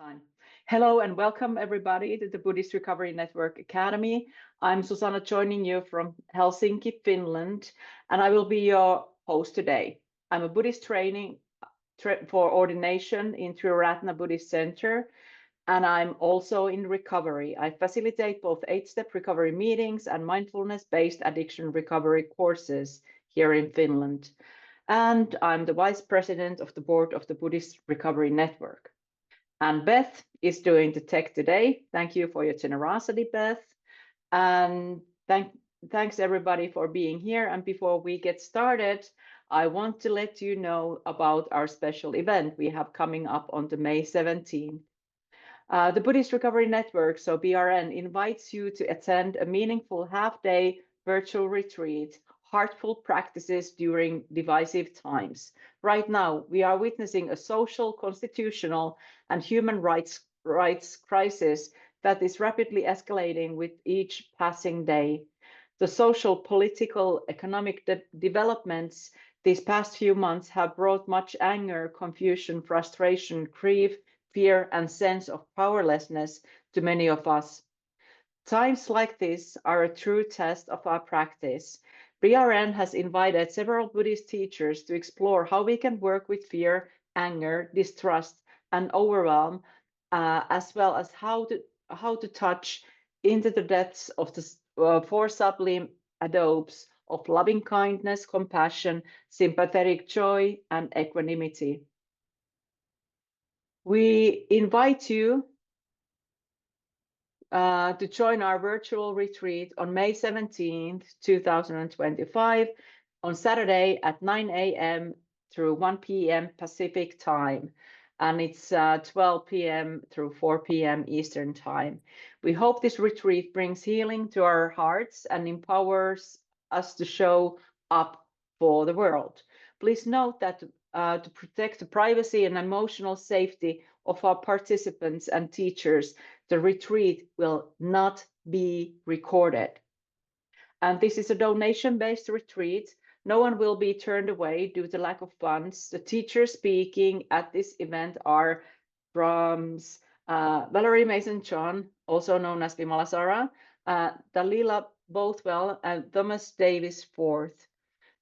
Time. Hello and welcome everybody to the Buddhist Recovery Network Academy. I'm Susanna, joining you from Helsinki, Finland, and I will be your host today. I'm a Buddhist training for ordination in Triratna Buddhist Center, and I'm also in recovery. I facilitate both 8-step recovery meetings and mindfulness-based addiction recovery courses here in Finland. And I'm the vice president of the board of the Buddhist Recovery Network. And Beth is doing the tech today. Thank you for your generosity, Beth. And thanks everybody for being here. And before we get started, I want to let you know about our special event we have coming up on the May 17th. The Buddhist Recovery Network, so BRN, invites you to attend a meaningful half-day virtual retreat, Heartful Practices During Divisive Times. Right now, we are witnessing a social, constitutional, and human rights crisis that is rapidly escalating with each passing day. The social, political, economic developments these past few months have brought much anger, confusion, frustration, grief, fear, and sense of powerlessness to many of us. Times like this are a true test of our practice. BRN has invited several Buddhist teachers to explore how we can work with fear, anger, distrust, and overwhelm, as well as how to touch into the depths of the four sublime adobes of loving kindness, compassion, sympathetic joy, and equanimity. We invite you to join our virtual retreat on May 17th, 2025, on Saturday at 9 a.m. through 1 p.m. Pacific time. And it's 12 p.m. through 4 p.m. Eastern time. We hope this retreat brings healing to our hearts and empowers us to show up for the world. Please note that to protect the privacy and emotional safety of our participants and teachers, the retreat will not be recorded. And this is a donation-based retreat. No one will be turned away due to lack of funds. The teachers speaking at this event are from Valerie Mason-John, also known as Vimalasara, Dalila Bothwell, and Thomas Davis IV.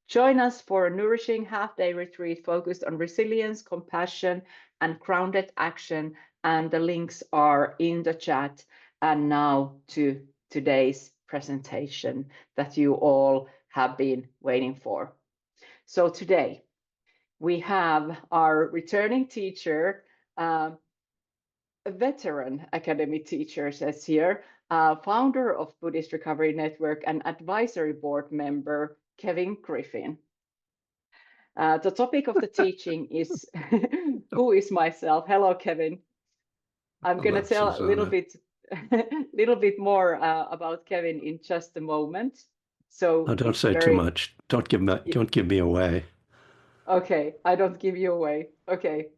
Join us for a nourishing half-day retreat focused on resilience, compassion, and grounded action. And the links are in the chat. And now to today's presentation that you all have been waiting for. So today we have our returning teacher, a veteran academy teacher, says here, founder of Buddhist Recovery Network and advisory board member, Kevin Griffin. The topic of the teaching is who is myself? Hello, Kevin. I'm going to tell a little bit more about Kevin in just a moment. So don't say too much. Don't give me away. Okay, I don't give you away. Okay.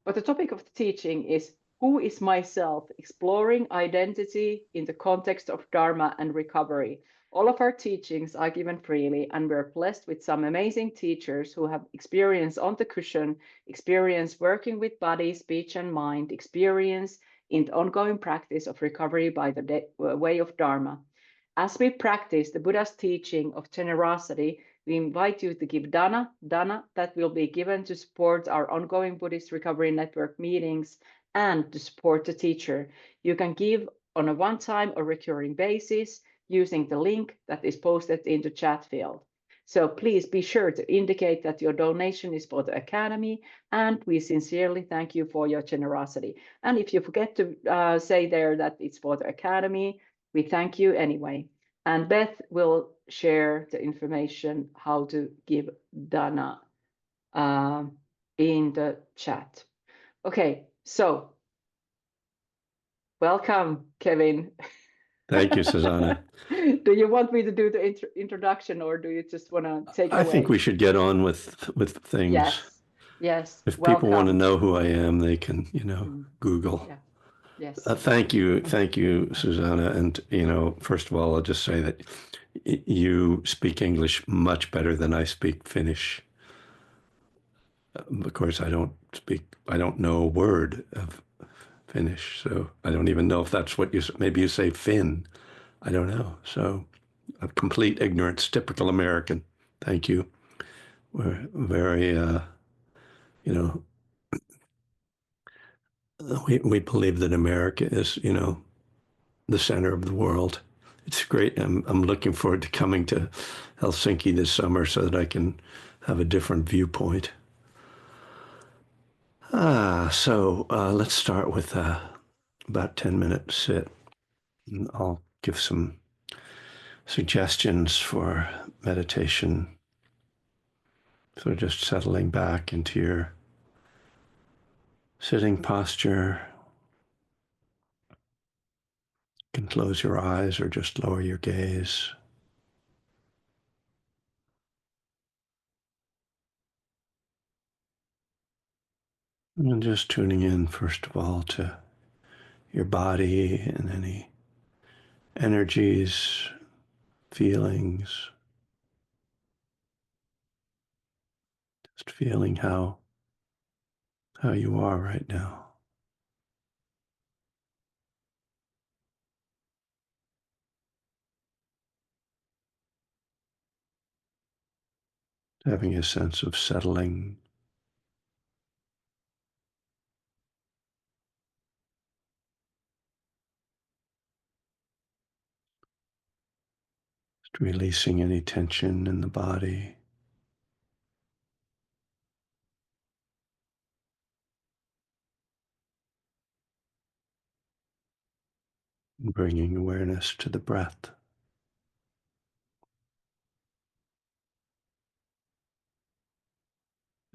But the topic of the teaching is who is myself, exploring identity in the context of Dharma and recovery. All of our teachings are given freely, and we're blessed with some amazing teachers who have experience on the cushion, experience working with body, speech, and mind, experience in the ongoing practice of recovery by the way of Dharma. As we practice the Buddha's teaching of generosity, we invite you to give dana that will be given to support our ongoing Buddhist Recovery Network meetings and to support the teacher. You can give on a one-time or recurring basis using the link that is posted in the chat field. So please be sure to indicate that your donation is for the Academy, and we sincerely thank you for your generosity. And if you forget to say there that it's for the Academy, we thank you anyway. And Beth will share the information how to give dana in the chat. Okay, so welcome, Kevin. Thank you, Susanna. Do you want me to do the introduction, or do you just want to take it away? I think we should get on with things. Yes. If people want to know who I am, they can, Google. Yeah. Yes. Thank you, Susanna. And first of all, I'll just say that you speak English much better than I speak Finnish. Of course, I don't know a word of Finnish. So I don't even know if that's what you, maybe you say Finn. I don't know. So a complete ignorance, typical American. Thank you. We're very, you know, we believe that America is, the center of the world. It's great. I'm looking forward to coming to Helsinki this summer so that I can have a different viewpoint. So let's start with about 10-minute sit. And I'll give some suggestions for meditation. So just settling back into your sitting posture. You can close your eyes or just lower your gaze. And just tuning in, first of all, to your body and any energies, feelings, just feeling how you are right now. Having a sense of settling, just releasing any tension in the body, and bringing awareness to the breath.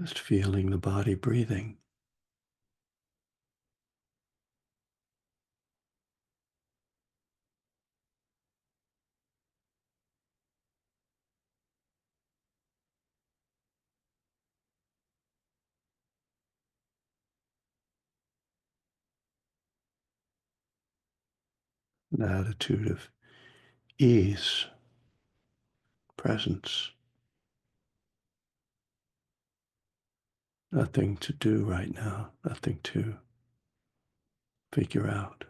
Just feeling the body breathing. An attitude of ease, presence, nothing to do right now, nothing to figure out.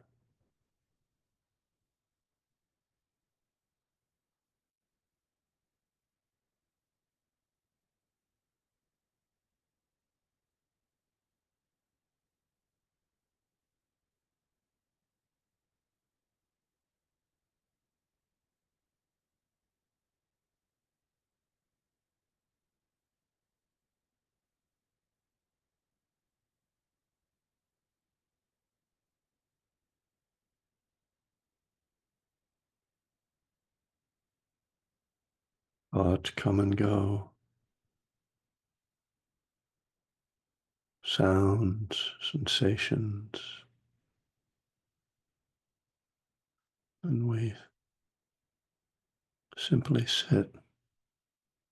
Thoughts come and go, sounds, sensations, and we simply sit,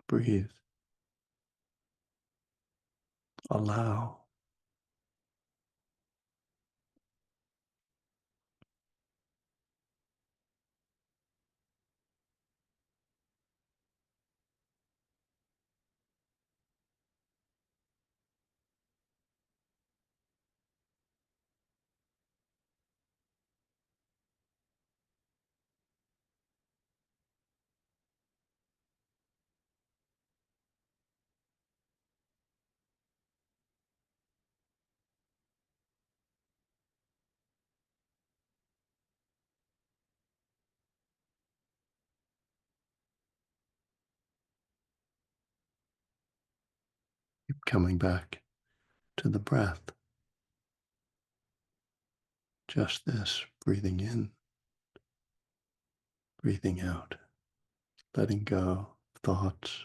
breathe, allow. Keep coming back to the breath. Just this, breathing in, breathing out, letting go of thoughts.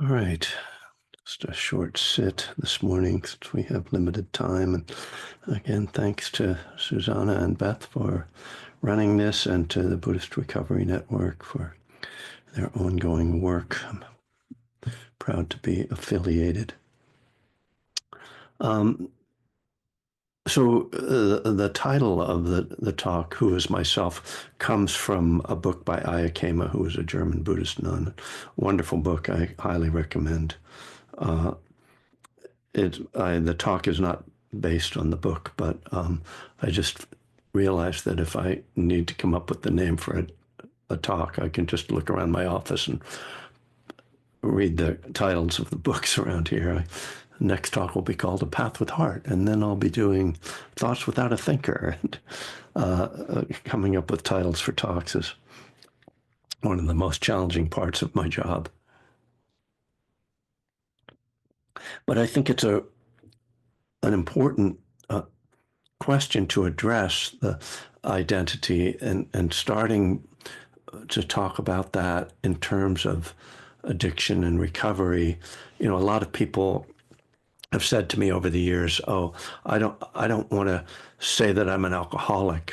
All right. Just a short sit this morning since we have limited time. And again, thanks to Susanna and Beth for running this, and to the Buddhist Recovery Network for their ongoing work. I'm proud to be affiliated. So the title of the talk, Who is Myself, comes from a book by Ayakema, who is a German Buddhist nun. Wonderful book, I highly recommend. The talk is not based on the book, but I just realized that if I need to come up with the name for a talk, I can just look around my office and read the titles of the books around here. Next talk will be called A Path with Heart, and then I'll be doing Thoughts Without a Thinker. And coming up with titles for talks is one of the most challenging parts of my job. But I think it's an important question to address, the identity, and starting to talk about that in terms of addiction and recovery. A lot of people have said to me over the years, "Oh, I don't want to say that I'm an alcoholic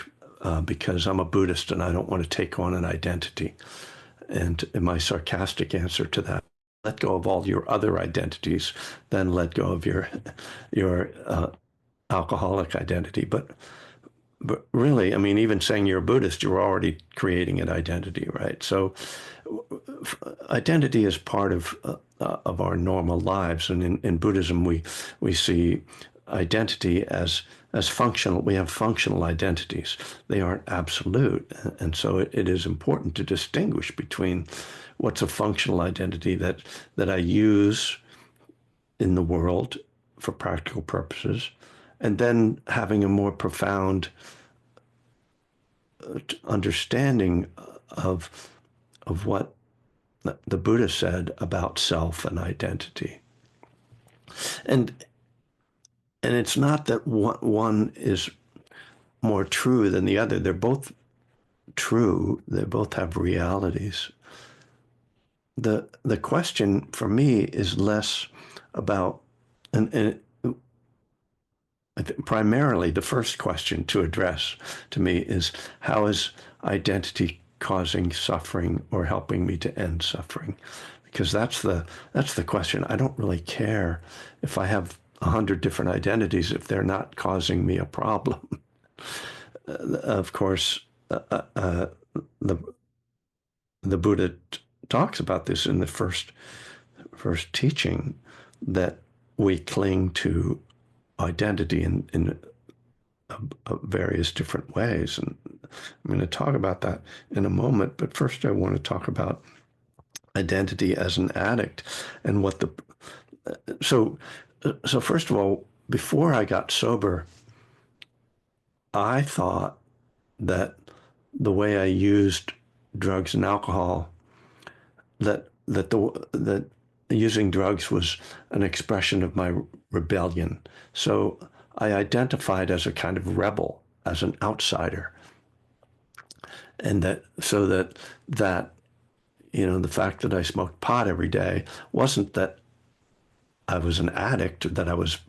because I'm a Buddhist and I don't want to take on an identity." And my sarcastic answer to that: let go of all your other identities, then let go of your alcoholic identity. But really, I mean, even saying you're a Buddhist, you're already creating an identity, right? So identity is part of our normal lives, and in Buddhism we see identity as functional. We have functional identities; they aren't absolute, and so it is important to distinguish between what's a functional identity that I use in the world for practical purposes, and then having a more profound understanding of what the Buddha said about self and identity. And it's not that one is more true than the other. They're both true. They both have realities. The question for me is less about, and primarily the first question to address to me is, how is identity causing suffering or helping me to end suffering? Because that's the question. I don't really care if I have 100 different identities if they're not causing me a problem. Of course, the Buddha talks about this in the first teaching, that we cling to identity in various different ways. And I'm going to talk about that in a moment. But first, I want to talk about identity as an addict and what so first of all, before I got sober, I thought that the way I used drugs and alcohol, that using drugs was an expression of my rebellion. So I identified as a kind of rebel, as an outsider. And that the fact that I smoked pot every day wasn't that I was an addict, that I was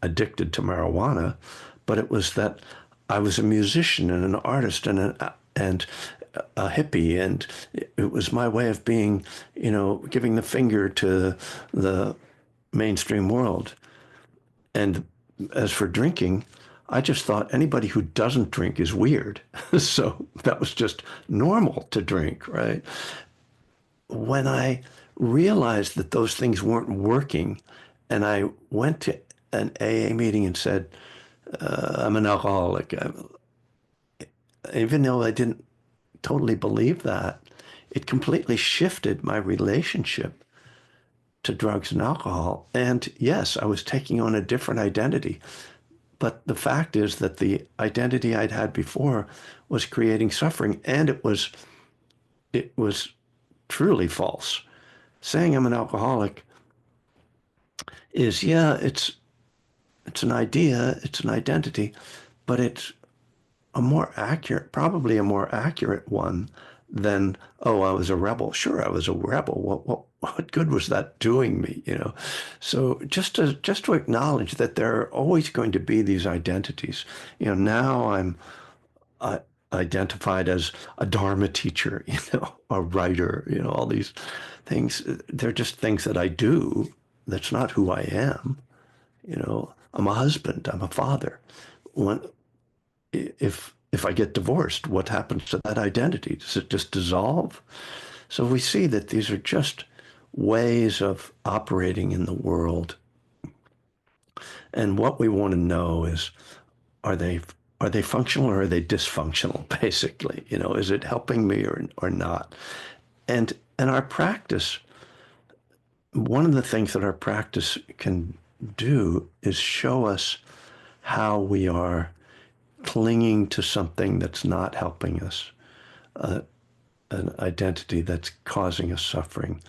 addicted to marijuana, but it was that I was a musician and an artist and a hippie, and it was my way of being, giving the finger to the mainstream world. And as for drinking, I just thought anybody who doesn't drink is weird. So that was just normal to drink, right? When I realized that those things weren't working, and I went to an AA meeting and said, I'm an alcoholic, even though I didn't totally believe that, it completely shifted my relationship to drugs and alcohol. And yes, I was taking on a different identity. But the fact is that the identity I'd had before was creating suffering, and it was truly false. Saying I'm an alcoholic is, it's an idea, it's an identity, but it's probably a more accurate one than, oh, I was a rebel. Sure, I was a rebel. what good was that doing me, So just to acknowledge that there are always going to be these identities. Now I'm uh, identified as a Dharma teacher, a writer, all these things. They're just things that I do. That's not who I am. I'm a husband. I'm a father. When if I get divorced, what happens to that identity? Does it just dissolve? So we see that these are just ways of operating in the world. And what we want to know is, are they functional or are they dysfunctional, basically? Is it helping me or not? And our practice, one of the things that our practice can do is show us how we are clinging to something that's not helping us, an identity that's causing us suffering,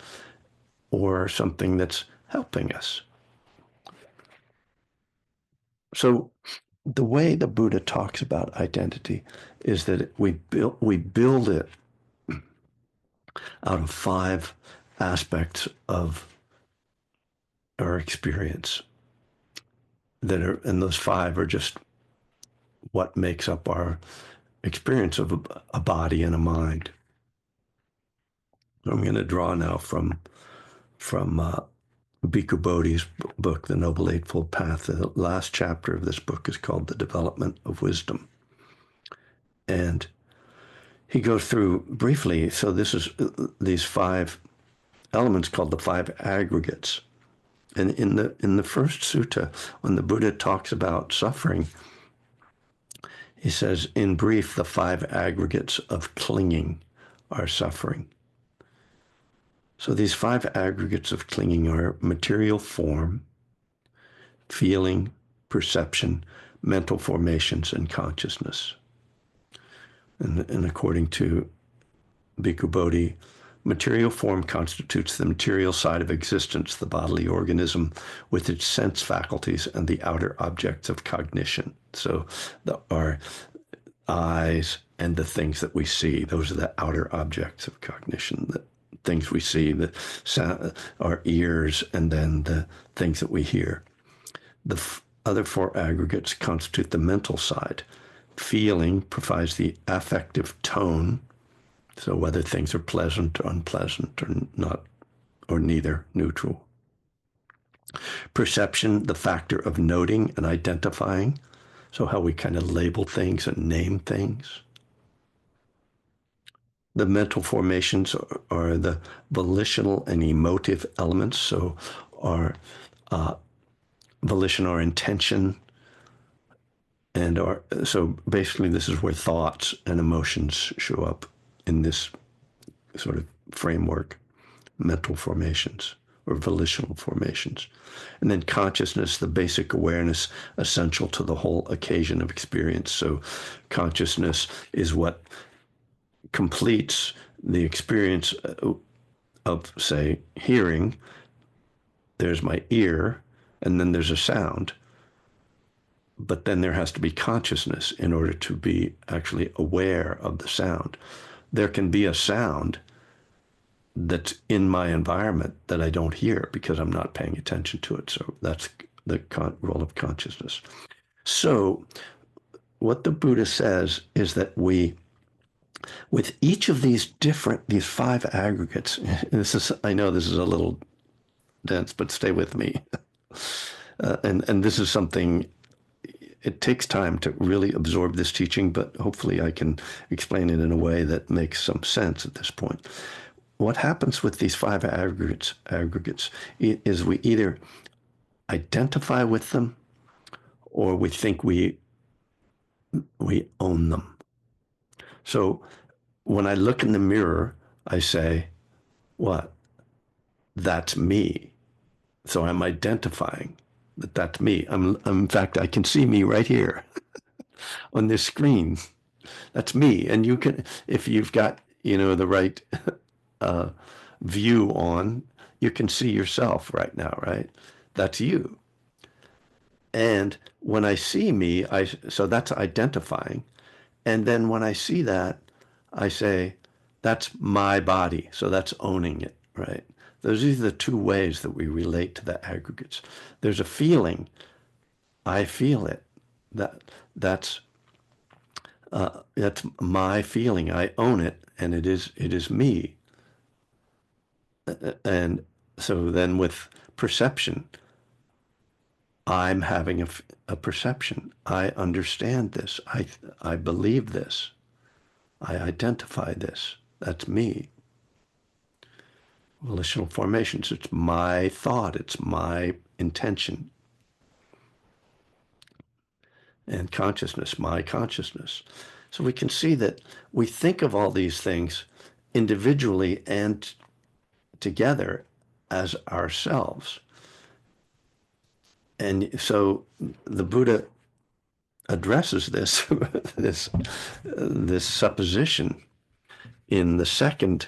or something that's helping us. So the way the Buddha talks about identity is that we build it out of 5 aspects of our experience and those 5 are just what makes up our experience of a body and a mind. I'm going to draw now from Bhikkhu Bodhi's book, The Noble Eightfold Path. The last chapter of this book is called The Development of Wisdom. And he goes through briefly, so this is these 5 elements called the 5 aggregates. And in the first sutta, when the Buddha talks about suffering, he says, in brief, the 5 aggregates of clinging are suffering. So these 5 aggregates of clinging are material form, feeling, perception, mental formations, and consciousness. And according to Bhikkhu Bodhi, material form constitutes the material side of existence, the bodily organism with its sense faculties and the outer objects of cognition. So our eyes and the things that we see, those are the outer objects of cognition, the things we see, the sound, our ears, and then the things that we hear. The other 4 aggregates constitute the mental side. Feeling provides the affective tone, so whether things are pleasant or unpleasant or not, or neither, neutral. Perception, the factor of noting and identifying, so how we kind of label things and name things. The mental formations are the volitional and emotive elements, so our volition, our intention, and so basically this is where thoughts and emotions show up in this sort of framework, mental formations or volitional formations. And then consciousness, the basic awareness essential to the whole occasion of experience. So consciousness is what completes the experience of, say, hearing. There's my ear, and then there's a sound. But then there has to be consciousness in order to be actually aware of the sound. There can be a sound that's in my environment that I don't hear because I'm not paying attention to it. So that's the role of consciousness. So what the Buddha says is that with each of these 5 aggregates, I know this is a little dense, but stay with me. And this is something, it takes time to really absorb this teaching, but hopefully I can explain it in a way that makes some sense at this point. What happens with these 5 aggregates is we either identify with them or we think we own them. So when I look in the mirror, I say, what? That's me. So I'm identifying that that's me. In fact, I can see me right here on this screen. That's me. And you can, if you've got, the right view on, you can see yourself right now, right? That's you. And when I see me, so that's identifying. And then when I see that, I say, that's my body. So that's owning it, right? Those are the two ways that we relate to the aggregates. There's a feeling. I feel it. That's my feeling. I own it, and it is me. And so then with perception, I'm having a perception. I understand this. I believe this. I identify this. That's me. Volitional formations. It's my thought. It's my intention. And consciousness, my consciousness. So we can see that we think of all these things individually and together as ourselves. And so the Buddha addresses this this supposition in the second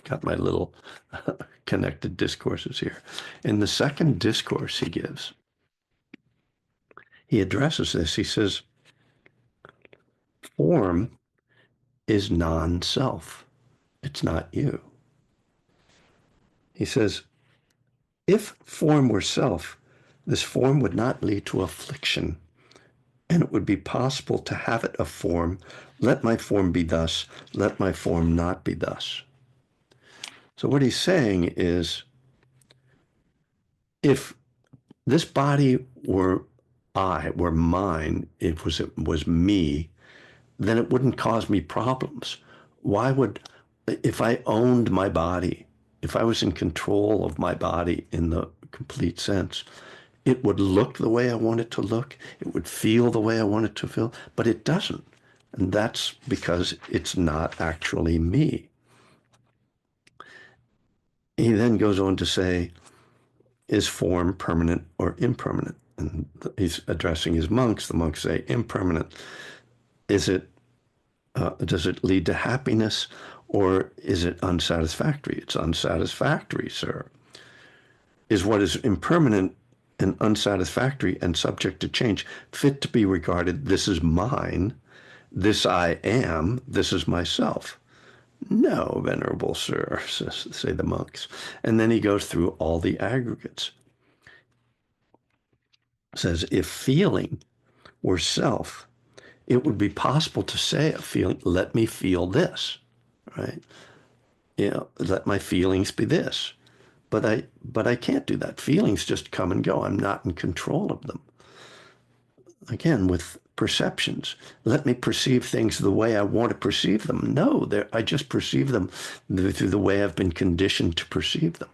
got my little connected discourses here. In the second discourse he gives, he addresses this. He says, form is non-self. It's not you. He says, if form were self, this form would not lead to affliction, and it would be possible to have it a form. Let my form be thus, let my form not be thus. So what he's saying is, if this body were were mine, it was me, then it wouldn't cause me problems. Why would, if I owned my body, if I was in control of my body in the complete sense, it would look the way I want it to look, it would feel the way I want it to feel, but it doesn't. And that's because it's not actually me. He then goes on to say, is form permanent or impermanent? And he's addressing his monks. The monks say impermanent. Does it lead to happiness, or is it unsatisfactory? It's unsatisfactory, sir. Is what is impermanent and unsatisfactory and subject to change fit to be regarded, this is mine, this I am, this is myself? No, venerable sir, say the monks. And then he goes through all the aggregates. Says, if feeling were self, it would be possible to say a feeling, let me feel this, right? You know, let my feelings be this. But I can't do that. Feelings just come and go. I'm not in control of them. Again, with perceptions, let me perceive things the way I want to perceive them. No, I just perceive them through the way I've been conditioned to perceive them.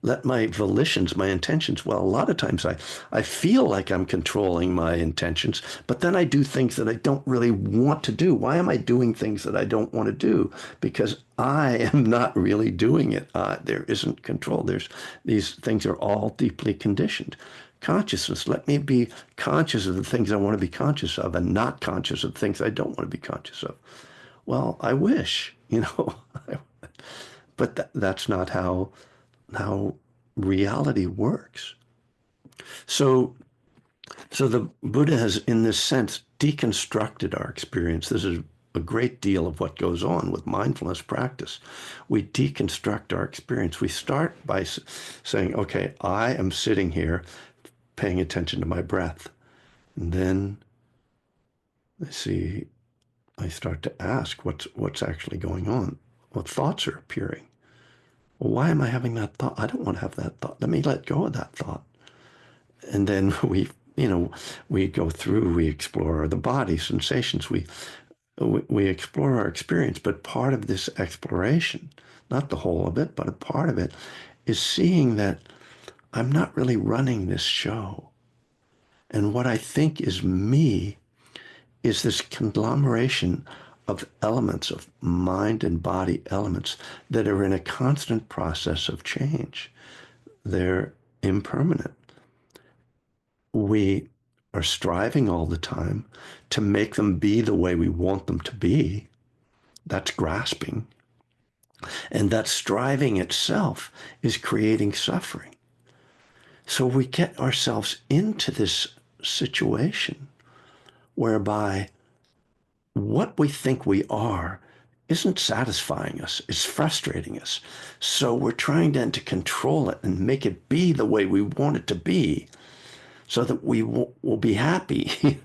Let my volitions, my intentions, well, a lot of times I feel like I'm controlling my intentions, but then I do things that I don't really want to do. Why am I doing things that I don't want to do? Because I am not really doing it. There isn't control. These things are all deeply conditioned. Consciousness, let me be conscious of the things I want to be conscious of and not conscious of things I don't want to be conscious of. Well, I wish, but that's not how reality works. So the Buddha has, in this sense, deconstructed our experience. This is a great deal of what goes on with mindfulness practice. We deconstruct our experience. We start by saying, okay, I am sitting here paying attention to my breath. And then I start to ask what's actually going on. What thoughts are appearing? Well, why am I having that thought? I don't want to have that thought. Let me let go of that thought. And then we go through, we explore the body, sensations, we explore our experience. But part of this exploration, not the whole of it, but a part of it, is seeing that I'm not really running this show. And what I think is me is this conglomeration of elements, of mind and body elements that are in a constant process of change. They're impermanent. We are striving all the time to make them be the way we want them to be. That's grasping. And that striving itself is creating suffering. So we get ourselves into this situation whereby what we think we are isn't satisfying us. It's frustrating us. So we're trying then to control it and make it be the way we want it to be so that we will be happy.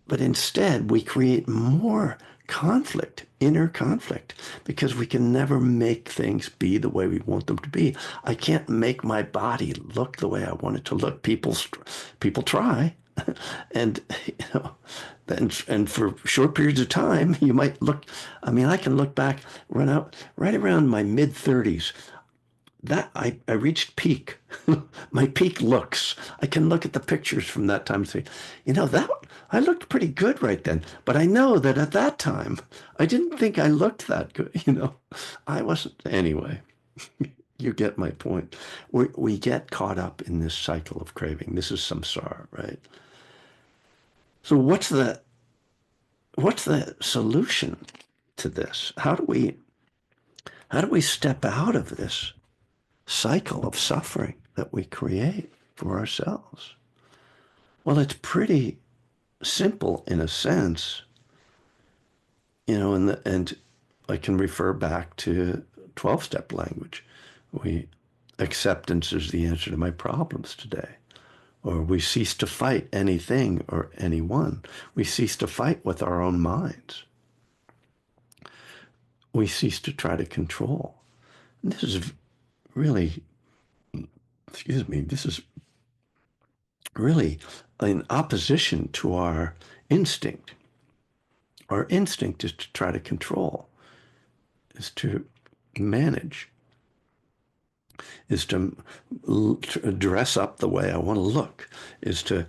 But instead, we create more conflict, inner conflict, because we can never make things be the way we want them to be. I can't make my body look the way I want it to look. People try, and and for short periods of time, you might look. I mean, I can look back, run out right around my mid-30s. That I reached peak, my peak looks. I can look at the pictures from that time and say, that I looked pretty good right then. But I know that at that time, I didn't think I looked that good. I wasn't. Anyway, you get my point. We get caught up in this cycle of craving. This is samsara, right? So what's the solution to this? How do we step out of this cycle of suffering that we create for ourselves? Well, it's pretty simple in a sense, and I can refer back to 12-step language. Acceptance is the answer to my problems today. Or we cease to fight anything or anyone. We cease to fight with our own minds. We cease to try to control. And this is really, this is really in opposition to our instinct. Our instinct is to try to control, is to manage, is to dress up the way I want to look, is to,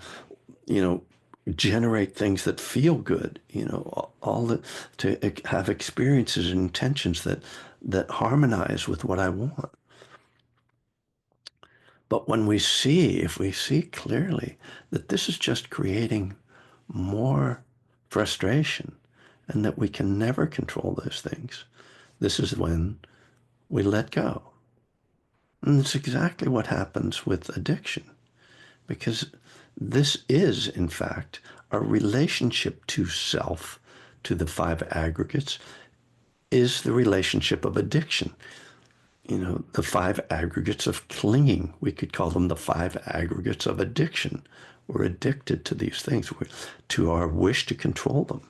generate things that feel good, to have experiences and intentions that harmonize with what I want. But if we see clearly that this is just creating more frustration and that we can never control those things, this is when we let go. And it's exactly what happens with addiction, because this is, in fact, our relationship to self, to the five aggregates, is the relationship of addiction. The five aggregates of clinging, we could call them the five aggregates of addiction. We're addicted to these things, to our wish to control them.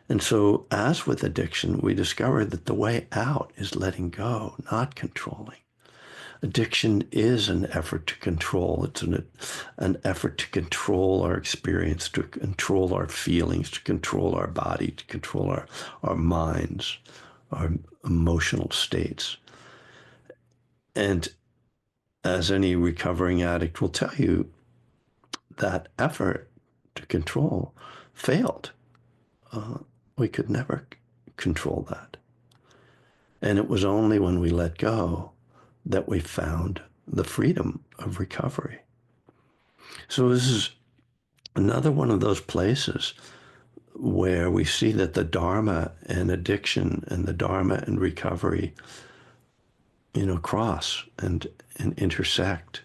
And so, as with addiction, we discover that the way out is letting go, not controlling. Addiction is an effort to control. It's an effort to control our experience, to control our feelings, to control our body, to control our minds, our emotional states. And as any recovering addict will tell you, that effort to control failed. We could never control that. And it was only when we let go that we found the freedom of recovery. So this is another one of those places where we see that the Dharma and addiction and the Dharma and recovery, cross and intersect,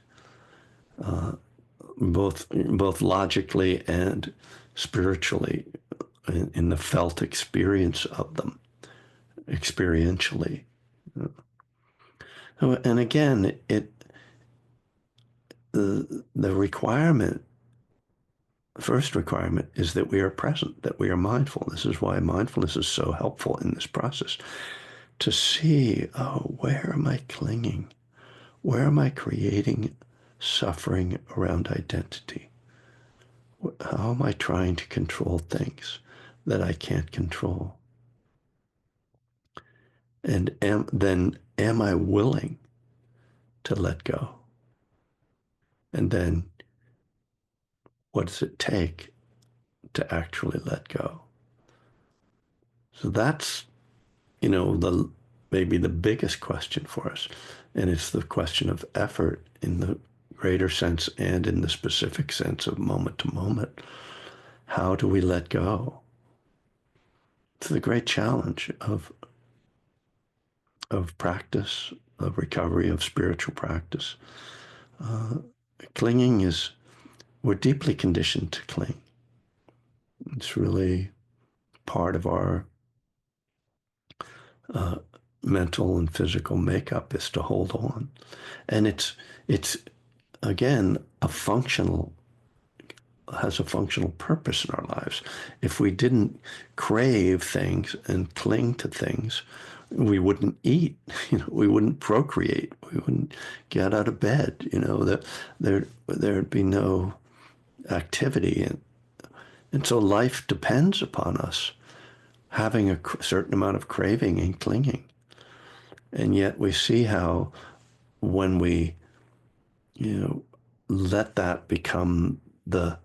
both logically and spiritually, in the felt experience of them, experientially. And again, the first requirement is that we are present, that we are mindful. This is why mindfulness is so helpful in this process. To see, where am I clinging? Where am I creating suffering around identity? How am I trying to control things that I can't control? And am I willing to let go? And then what does it take to actually let go? So that's, maybe the biggest question for us. And it's the question of effort in the greater sense and in the specific sense of moment to moment. How do we let go? It's the great challenge of practice, of recovery, of spiritual practice. Clinging we're deeply conditioned to cling. It's really part of our mental and physical makeup is to hold on. And it's again, has a functional purpose in our lives. If we didn't crave things and cling to things, we wouldn't eat, we wouldn't procreate, we wouldn't get out of bed, that there'd be no activity. And so life depends upon us having a certain amount of craving and clinging. And yet we see how when we, let that become the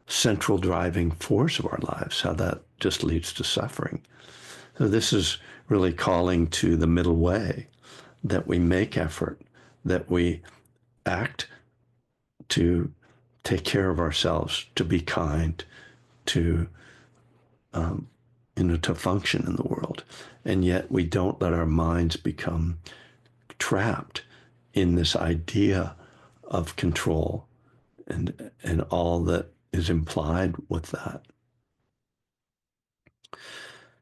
central driving force of our lives, how that just leads to suffering. So this is really calling to the middle way, that we make effort, that we act to take care of ourselves, to be kind, to to function in the world. And yet we don't let our minds become trapped in this idea of control and all that is implied with that.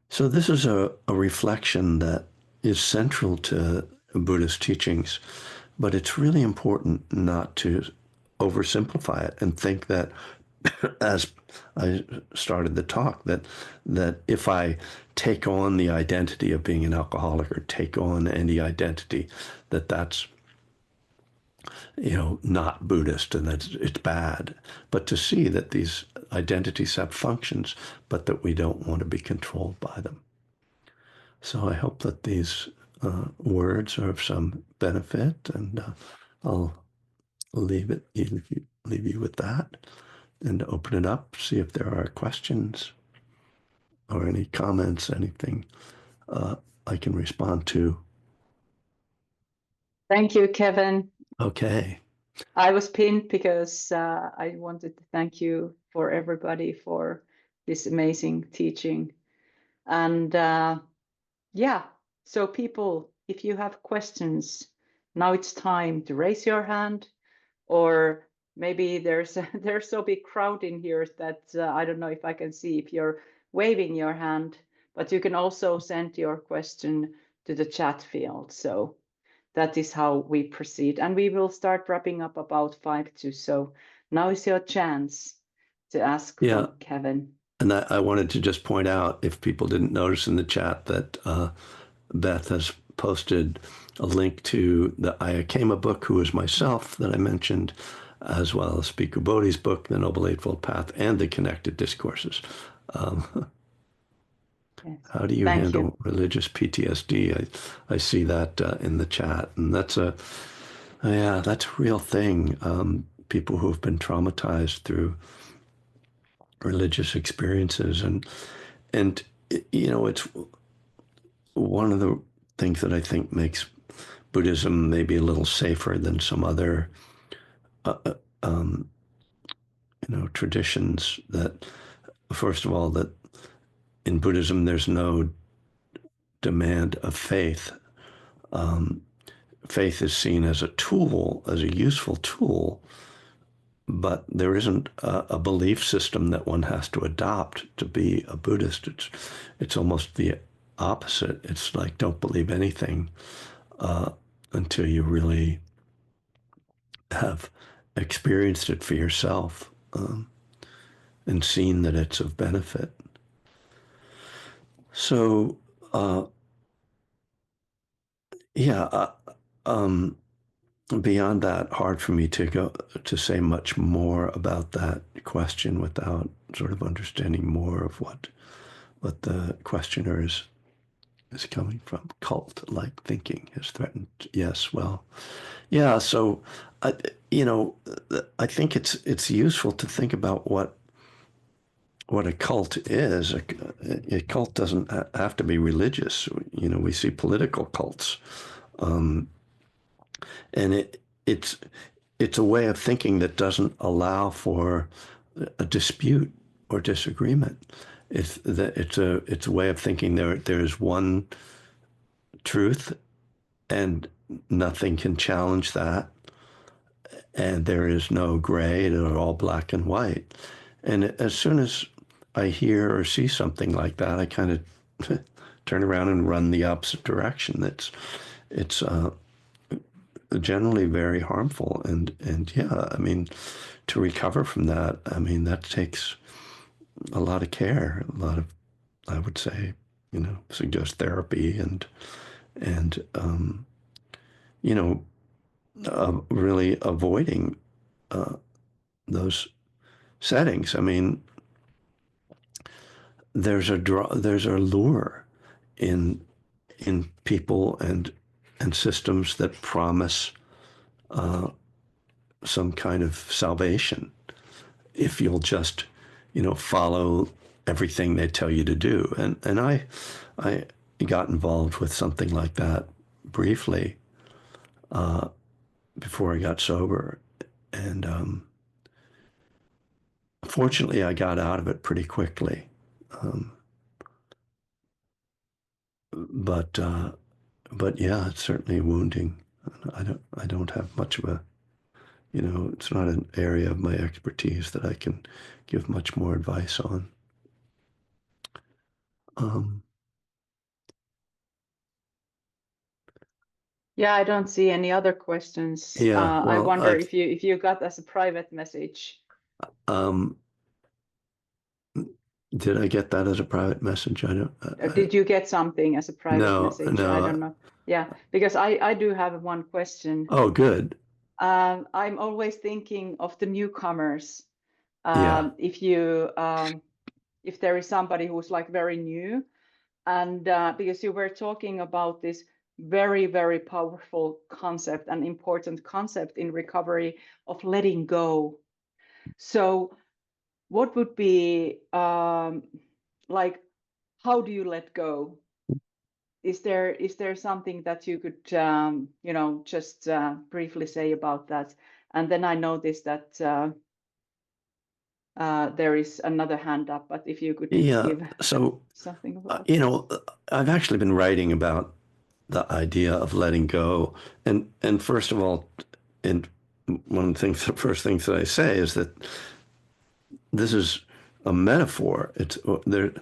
So this is a reflection that is central to Buddhist teachings, but it's really important not to oversimplify it and think that, as I started the talk, that if I take on the identity of being an alcoholic or take on any identity, that's not Buddhist and that it's bad, but to see that these identities have functions, but that we don't want to be controlled by them. So I hope that these words are of some benefit, and I'll leave you with that and open it up, see if there are questions or any comments, anything I can respond to. Thank you, Kevin. Okay. I was pinned because I wanted to thank you for everybody for this amazing teaching. And so people, if you have questions, now it's time to raise your hand, or maybe there's so big crowd in here that I don't know if I can see if you're waving your hand, but you can also send your question to the chat field. So that is how we proceed. And we will start wrapping up about 5 to. So now is your chance to ask from Kevin. And I wanted to just point out, if people didn't notice in the chat, that Beth has posted a link to the Ayakema book, Who Is Myself, that I mentioned, as well as Bhikkhu Bodhi's book, The Noble Eightfold Path, and the Connected Discourses. Yes. How do you handle religious PTSD? I see that in the chat, and that's a real thing. People who have been traumatized through religious experiences, and it's one of the things that I think makes Buddhism maybe a little safer than some other traditions. That, first of all, that in Buddhism there's no demand of faith. Faith is seen as a tool, as a useful tool, but there isn't a belief system that one has to adopt to be a Buddhist. It's almost the opposite. It's like, don't believe anything until you really have experienced it for yourself and seen that it's of benefit. So, beyond that, hard for me to say much more about that question without sort of understanding more of what the questioner is coming from. Cult-like thinking has threatened. Yes, well, yeah. So, I think it's useful to think about what a cult is. A cult doesn't have to be religious. We see political cults. And it's a way of thinking that doesn't allow for a dispute or disagreement. It's a way of thinking there's one truth, and nothing can challenge that, and there is no gray. They're all black and white. And as soon as I hear or see something like that, I kind of turn around and run the opposite direction. It's generally very harmful. And yeah, I mean, to recover from that, I mean, that takes a lot of care, a lot of, I would say, suggest therapy and really avoiding those settings. I mean, there's a lure in people and systems that promise some kind of salvation if you'll just follow everything they tell you to do. And I got involved with something like that briefly before I got sober, and fortunately I got out of it pretty quickly. But yeah, it's certainly wounding. I don't have much of a, it's not an area of my expertise that I can give much more advice on. Yeah, I don't see any other questions. Yeah, I well, wonder if you got as a private message. Did I get that as a private message? I don't. Did you get something as a private message? No. I don't know. Yeah, because I do have one question. Oh, good. I'm always thinking of the newcomers. Yeah. If there is somebody who's like very new, and because you were talking about this very, very powerful concept and important concept in recovery of letting go. So what would be like, how do you let go? Is there something that you could just briefly say about that? And then I noticed that there is another hand up, but if you could give something about I've actually been writing about the idea of letting go, and first of all, and one of the first things that I say is that this is a metaphor. It's there.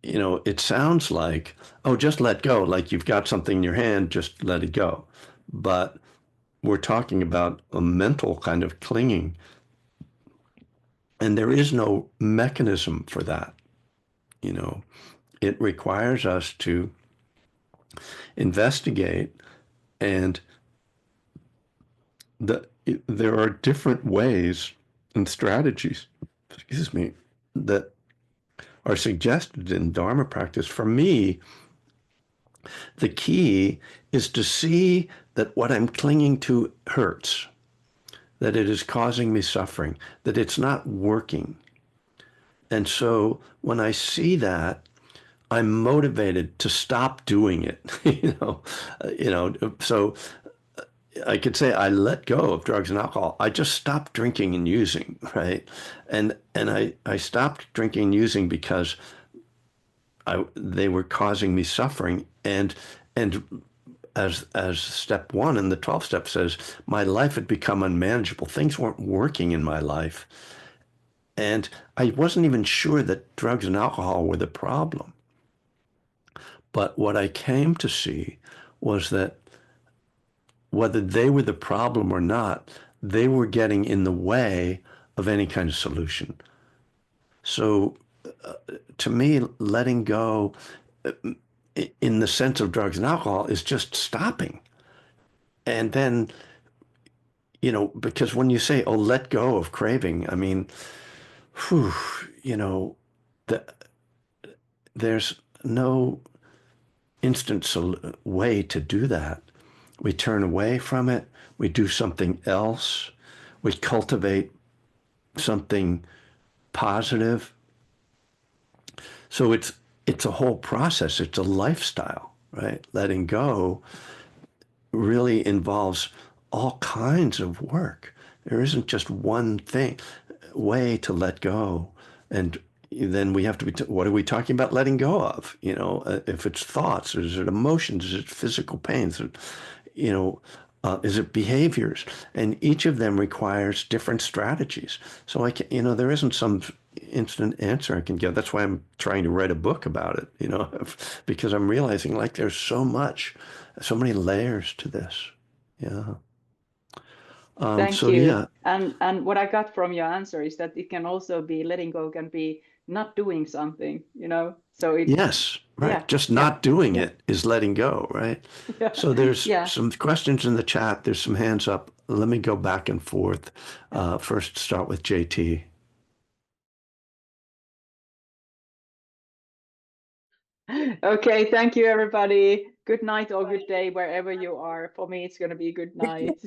It sounds like, oh, just let go, like you've got something in your hand, just let it go. But we're talking about a mental kind of clinging, and there is no mechanism for that. It requires us to investigate, and there are different ways and strategies, excuse me, that are suggested in Dharma practice. For me, the key is to see that what I'm clinging to hurts, that it is causing me suffering, that it's not working. And so when I see that, I'm motivated to stop doing it. So I could say I let go of drugs and alcohol. I just stopped drinking and using, right? And I stopped drinking and using because they were causing me suffering. And as step one in the 12 step says, my life had become unmanageable. Things weren't working in my life. And I wasn't even sure that drugs and alcohol were the problem. But what I came to see was that whether they were the problem or not, they were getting in the way of any kind of solution. So to me, letting go in the sense of drugs and alcohol is just stopping. And then, because when you say, oh, let go of craving, I mean, there's no instant way to do that. We turn away from it. We do something else. We cultivate something positive. So it's a whole process. It's a lifestyle, right? Letting go really involves all kinds of work. There isn't just one way to let go. And then we have to be, what are we talking about letting go of? If it's thoughts, is it emotions, is it physical pains, is it behaviors? And each of them requires different strategies. So there isn't some instant answer I can give. That's why I'm trying to write a book about it, you know, because I'm realizing like there's so much, so many layers to this. Yeah. Thank So you. yeah, And what I got from your answer is that it can also be letting go can be not doing something, you know. So it, yes, yeah, right. Just yeah, not doing yeah, it is letting go, right? yeah, So there's yeah. some questions in the chat. There's some hands up. Let me go back and forth. First, start with JT. Okay, thank you, everybody. Good night or good day, wherever you are. For me, it's going to be good night.